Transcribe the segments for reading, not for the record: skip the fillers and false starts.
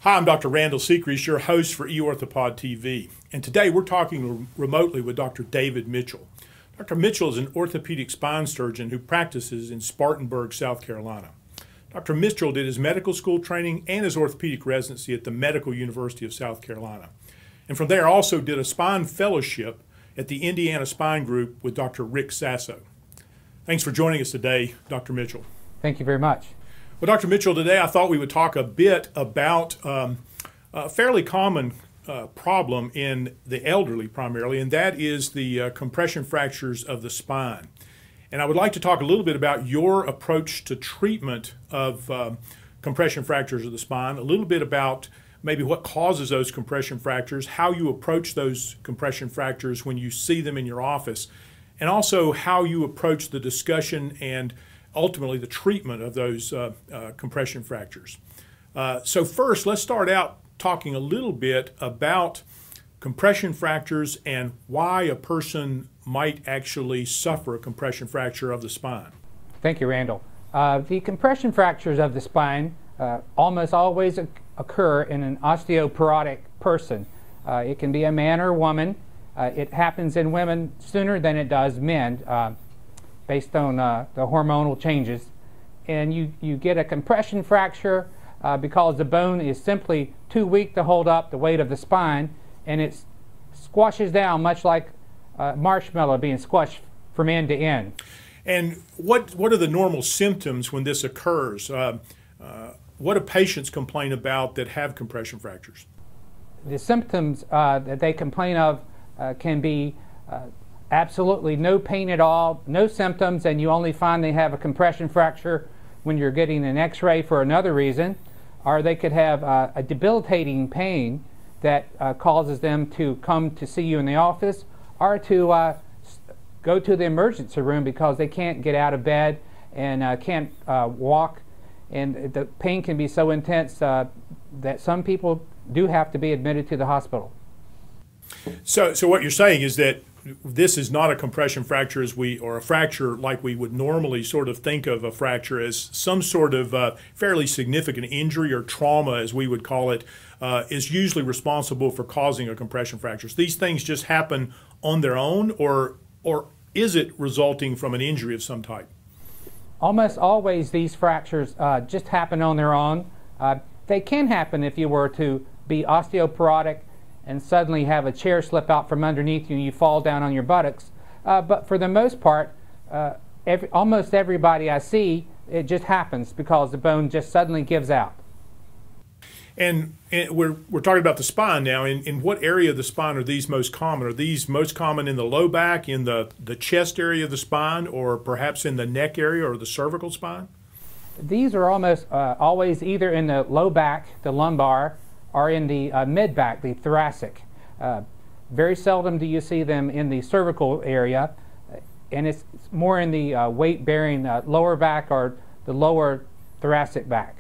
Hi, I'm Dr. Randall Sechrest, your host for eOrthopodTV, and today we're talking remotely with Dr. David Mitchell. Dr. Mitchell is an orthopedic spine surgeon who practices in Spartanburg, South Carolina. Dr. Mitchell did his medical school training and his orthopedic residency at the Medical University of South Carolina, and from there also did a spine fellowship at the Indiana Spine Group with Dr. Rick Sasso. Thanks for joining us today, Dr. Mitchell. Thank you very much. Well, Dr. Mitchell, today I thought we would talk a bit about a fairly common problem in the elderly primarily, and that is the compression fractures of the spine. And I would like to talk a little bit about your approach to treatment of compression fractures of the spine, a little bit about maybe what causes those compression fractures, how you approach those compression fractures when you see them in your office, and also how you approach the discussion and ultimately the treatment of those compression fractures. So first, let's start out talking a little bit about compression fractures and why a person might actually suffer a compression fracture of the spine. Thank you, Randall. The compression fractures of the spine almost always occur in an osteoporotic person. It can be a man or a woman. It happens in women sooner than it does men, based on the hormonal changes. And you get a compression fracture because the bone is simply too weak to hold up the weight of the spine, and it squashes down much like marshmallow being squashed from end to end. And what are the normal symptoms when this occurs? What do patients complain about that have compression fractures? The symptoms that they complain of can be absolutely no pain at all, no symptoms, and you only find they have a compression fracture when you're getting an x-ray for another reason, or they could have a debilitating pain that causes them to come to see you in the office, or to go to the emergency room because they can't get out of bed and can't walk, and the pain can be so intense that some people do have to be admitted to the hospital. So what you're saying is that this is not a compression fracture or a fracture like we would normally sort of think of a fracture as some sort of fairly significant injury or trauma, as we would call it, is usually responsible for causing a compression fracture. So these things just happen on their own, or is it resulting from an injury of some type? Almost always these fractures just happen on their own. They can happen if you were to be osteoporotic and suddenly have a chair slip out from underneath you and you fall down on your buttocks. But for the most part, almost everybody I see, it just happens because the bone just suddenly gives out. And we're talking about the spine now. In what area of the spine are these most common? Are these most common in the low back, in the chest area of the spine, or perhaps in the neck area or the cervical spine? These are almost always either in the low back, the lumbar, or in the mid-back, the thoracic. Very seldom do you see them in the cervical area, and it's more in the weight-bearing lower back or the lower thoracic back.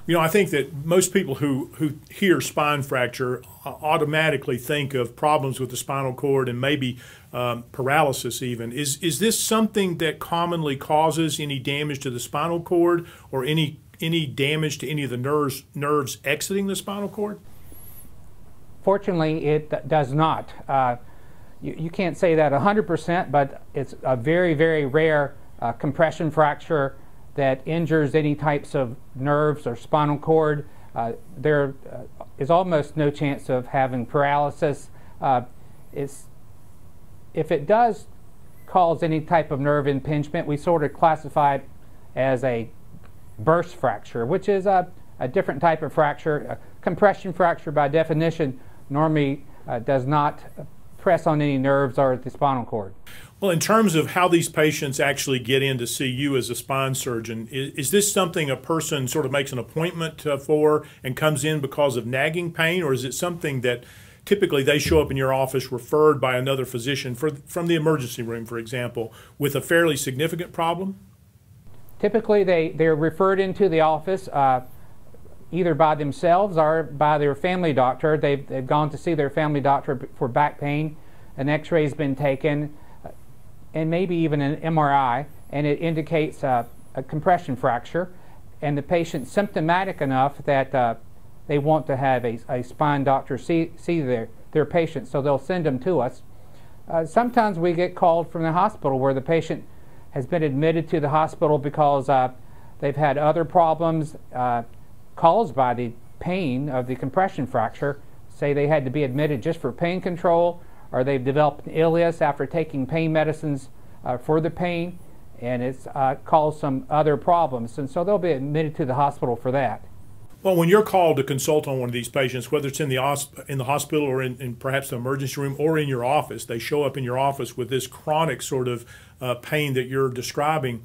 You know, I think that most people who hear spine fracture automatically think of problems with the spinal cord and maybe paralysis even. Is this something that commonly causes any damage to the spinal cord or any damage to any of the nerves exiting the spinal cord? Fortunately, it does not. You can't say that 100%, but it's a very, very rare compression fracture that injures any types of nerves or spinal cord. There is almost no chance of having paralysis. If it does cause any type of nerve impingement, we sort of classify it as a burst fracture, which is a different type of fracture. A compression fracture, by definition, normally does not press on any nerves or the spinal cord. Well, in terms of how these patients actually get in to see you as a spine surgeon, is this something a person sort of makes an appointment for and comes in because of nagging pain, or is it something that typically they show up in your office referred by another physician from the emergency room, for example, with a fairly significant problem? Typically, they're referred into the office either by themselves or by their family doctor. They've gone to see their family doctor for back pain. An x-ray's been taken, and maybe even an MRI, and it indicates a compression fracture, and the patient's symptomatic enough that they want to have a spine doctor see their patient, so they'll send them to us. Sometimes we get called from the hospital where the patient has been admitted to the hospital because they've had other problems caused by the pain of the compression fracture. Say they had to be admitted just for pain control, or they've developed an ileus after taking pain medicines for the pain, and it's caused some other problems, and so they'll be admitted to the hospital for that. Well, when you're called to consult on one of these patients, whether it's in the hospital or in perhaps the emergency room or in your office, they show up in your office with this chronic sort of pain that you're describing.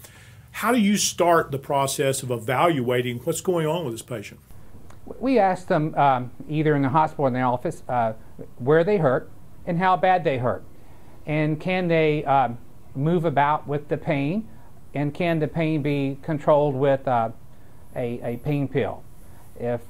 How do you start the process of evaluating what's going on with this patient? We ask them either in the hospital or in the office where they hurt and how bad they hurt, and can they move about with the pain, and can the pain be controlled with a pain pill. If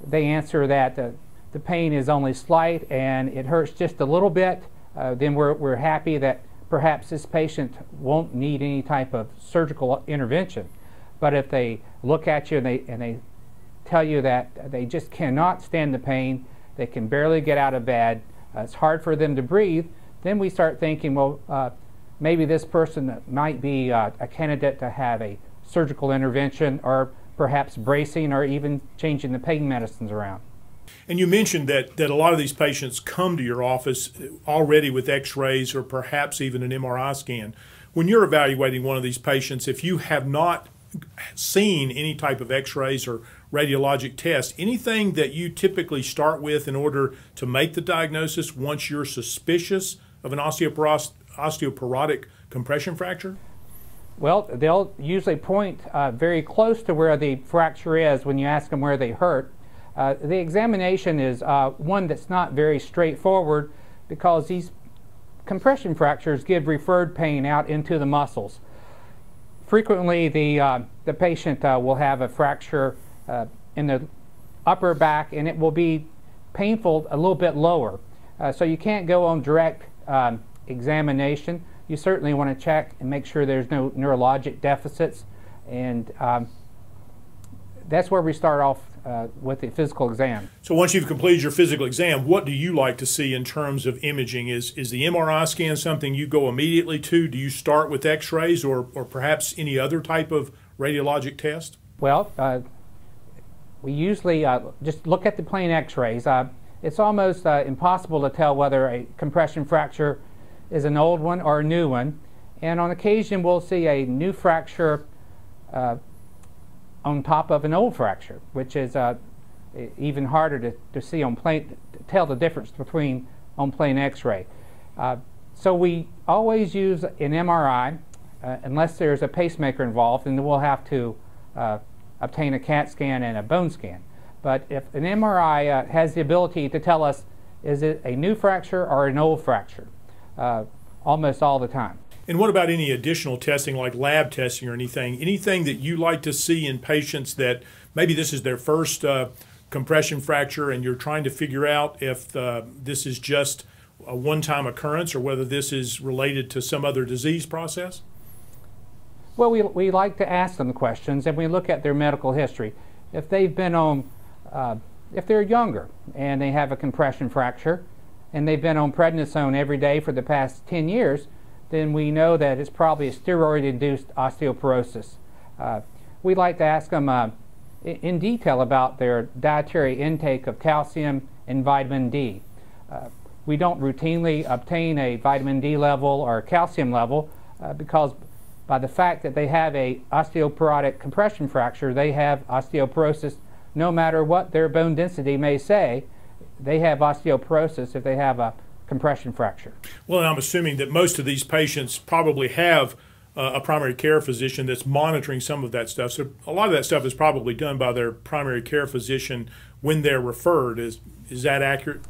they answer that the pain is only slight and it hurts just a little bit, then we're happy that perhaps this patient won't need any type of surgical intervention. But if they look at you and they tell you that they just cannot stand the pain, they can barely get out of bed, it's hard for them to breathe, then we start thinking, well, maybe this person might be a candidate to have a surgical intervention, or perhaps bracing, or even changing the pain medicines around. And you mentioned that a lot of these patients come to your office already with x-rays or perhaps even an MRI scan. When you're evaluating one of these patients, if you have not seen any type of x-rays or radiologic tests, anything that you typically start with in order to make the diagnosis once you're suspicious of an osteoporotic compression fracture? Well, they'll usually point very close to where the fracture is when you ask them where they hurt. The examination is one that's not very straightforward, because these compression fractures give referred pain out into the muscles. Frequently, the patient will have a fracture in the upper back, and it will be painful a little bit lower. So you can't go on direct examination. You certainly want to check and make sure there's no neurologic deficits, and that's where we start off with the physical exam. So once you've completed your physical exam, what do you like to see in terms of imaging? Is the MRI scan something you go immediately to? Do you start with x-rays or perhaps any other type of radiologic test? Well, we usually just look at the plain x-rays. It's almost impossible to tell whether a compression fracture is an old one or a new one, and on occasion we'll see a new fracture on top of an old fracture, which is even harder to see on plain, to tell the difference between on plain x-ray. So we always use an MRI unless there's a pacemaker involved, and then we'll have to obtain a CAT scan and a bone scan. But if an MRI has the ability to tell us, is it a new fracture or an old fracture, almost all the time. And what about any additional testing, like lab testing or anything that you like to see in patients that maybe this is their first compression fracture and you're trying to figure out if this is just a one-time occurrence or whether this is related to some other disease process? Well, we like to ask them questions, and we look at their medical history. If they've been on, if they're younger and they have a compression fracture and they've been on prednisone every day for the past 10 years, then we know that it's probably a steroid-induced osteoporosis. We like to ask them in detail about their dietary intake of calcium and vitamin D. We don't routinely obtain a vitamin D level or a calcium level because by the fact that they have a osteoporotic compression fracture, they have osteoporosis no matter what their bone density may say. They have osteoporosis if they have a compression fracture. Well, and I'm assuming that most of these patients probably have a primary care physician that's monitoring some of that stuff. So a lot of that stuff is probably done by their primary care physician when they're referred. Is that accurate?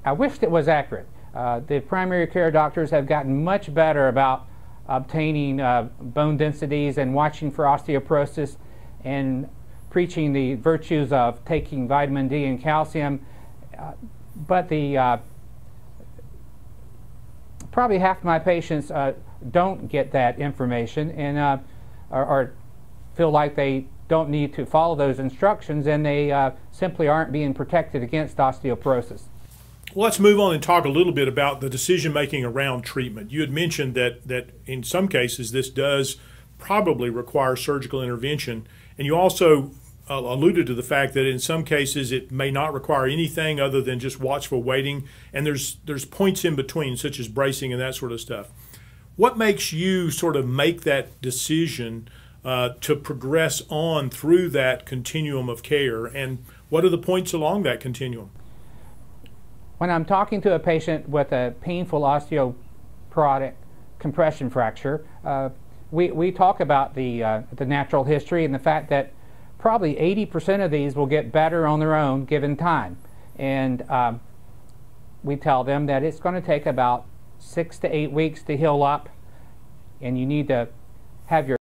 I wished it was accurate. The primary care doctors have gotten much better about obtaining bone densities and watching for osteoporosis and preaching the virtues of taking vitamin D and calcium. But probably half of my patients don't get that information and or feel like they don't need to follow those instructions, and they simply aren't being protected against osteoporosis. Well, let's move on and talk a little bit about the decision-making around treatment. You had mentioned that in some cases this does probably require surgical intervention, and you also alluded to the fact that in some cases it may not require anything other than just watchful waiting, and there's points in between, such as bracing and that sort of stuff. What makes you sort of make that decision to progress on through that continuum of care, and what are the points along that continuum? When I'm talking to a patient with a painful osteoporotic compression fracture, we talk about the natural history and the fact that probably 80% of these will get better on their own given time. And we tell them that it's going to take about 6 to 8 weeks to heal up, and you need to have your